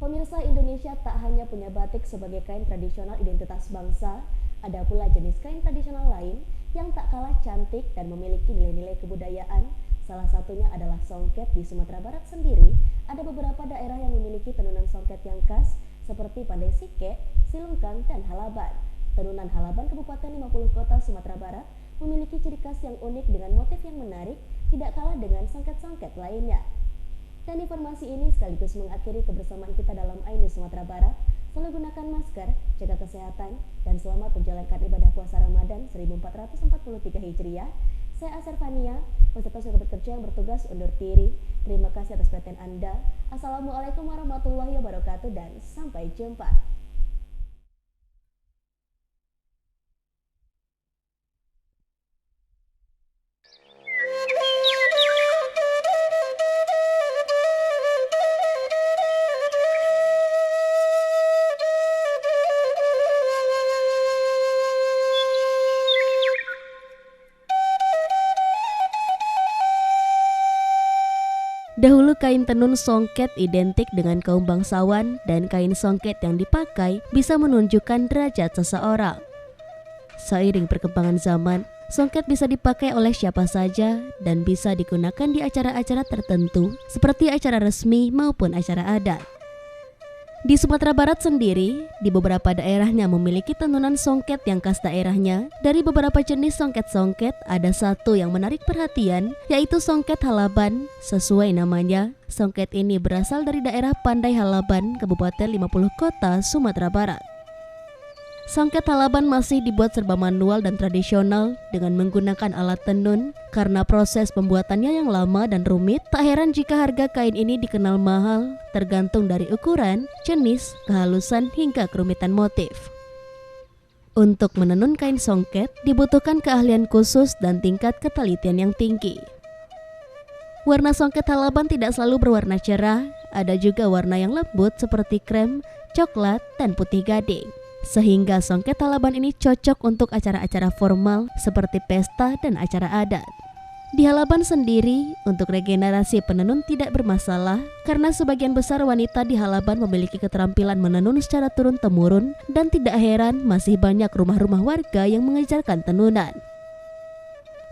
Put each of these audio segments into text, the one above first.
Pemirsa, Indonesia tak hanya punya batik sebagai kain tradisional identitas bangsa, ada pula jenis kain tradisional lain yang tak kalah cantik dan memiliki nilai-nilai kebudayaan. Salah satunya adalah songket. Di Sumatera Barat sendiri, ada beberapa daerah yang memiliki tenunan songket yang khas seperti Pandai Sike, Silungkang, dan Halaban. Tenunan Halaban Kabupaten 50 Kota Sumatera Barat memiliki ciri khas yang unik dengan motif yang menarik, tidak kalah dengan songket-songket lainnya. Dan informasi ini sekaligus mengakhiri kebersamaan kita dalam iNews Sumatera Barat. Selalu gunakan masker, jaga kesehatan, dan selamat menjalankan ibadah puasa Ramadan 1443 Hijriah. Saya Asar Fania, beserta seluruh pekerja yang bertugas undur diri. Terima kasih atas perhatian Anda. Assalamualaikum warahmatullahi wabarakatuh dan sampai jumpa. Dahulu kain tenun songket identik dengan kaum bangsawan dan kain songket yang dipakai bisa menunjukkan derajat seseorang. Seiring perkembangan zaman, songket bisa dipakai oleh siapa saja dan bisa digunakan di acara-acara tertentu seperti acara resmi maupun acara adat. Di Sumatera Barat sendiri, di beberapa daerahnya memiliki tenunan songket yang khas daerahnya. Dari beberapa jenis songket-songket, ada satu yang menarik perhatian, yaitu songket Halaban. Sesuai namanya, songket ini berasal dari daerah Pandai Halaban, Kabupaten 50 Kota, Sumatera Barat. Songket Halaban masih dibuat serba manual dan tradisional dengan menggunakan alat tenun. Karena proses pembuatannya yang lama dan rumit, tak heran jika harga kain ini dikenal mahal, tergantung dari ukuran, jenis, kehalusan, hingga kerumitan motif. Untuk menenun kain songket, dibutuhkan keahlian khusus dan tingkat ketelitian yang tinggi. Warna songket Halaban tidak selalu berwarna cerah, ada juga warna yang lembut seperti krem, coklat, dan putih gading. Sehingga songket Halaban ini cocok untuk acara-acara formal seperti pesta dan acara adat. Di Halaban sendiri, untuk regenerasi penenun tidak bermasalah karena sebagian besar wanita di Halaban memiliki keterampilan menenun secara turun-temurun dan tidak heran masih banyak rumah-rumah warga yang mengajarkan tenunan.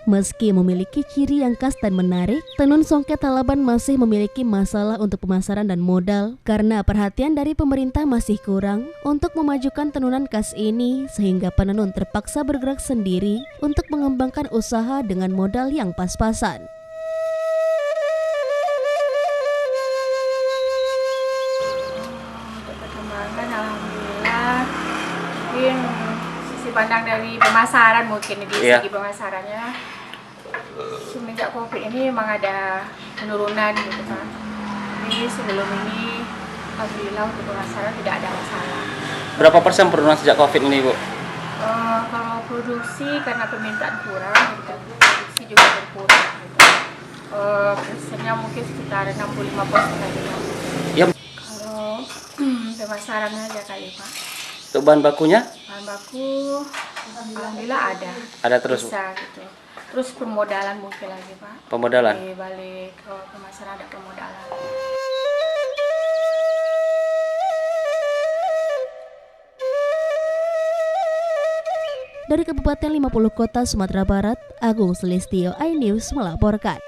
Meski memiliki ciri yang khas dan menarik, tenun songket Halaban masih memiliki masalah untuk pemasaran dan modal karena perhatian dari pemerintah masih kurang untuk memajukan tenunan khas ini, sehingga penenun terpaksa bergerak sendiri untuk mengembangkan usaha dengan modal yang pas-pasan. Untuk perkembangan, alhamdulillah, mungkin sisi pandang dari pemasaran, mungkin di segi pemasarannya semenjak COVID ini memang ada penurunan gitu kan. Jadi sebelum ini alhamdulillah untuk pemasaran tidak ada masalah. Berapa persen penurunan sejak COVID ini, Bu? Kalau produksi karena permintaan kurang, gitu, produksi juga berkurang gitu. Persennya mungkin sekitar 65% gitu. Ya. Kalau pemasaran aja kali Pak. Untuk bahan bakunya? Bahan baku alhamdulillah ada. Ada terus, bisa gitu. Terus permodalan mungkin lagi Pak. Pemodalan? Di balik pemasaran ada permodalan. Dari Kabupaten 50 Kota Sumatera Barat, Agung Selistio, iNews melaporkan.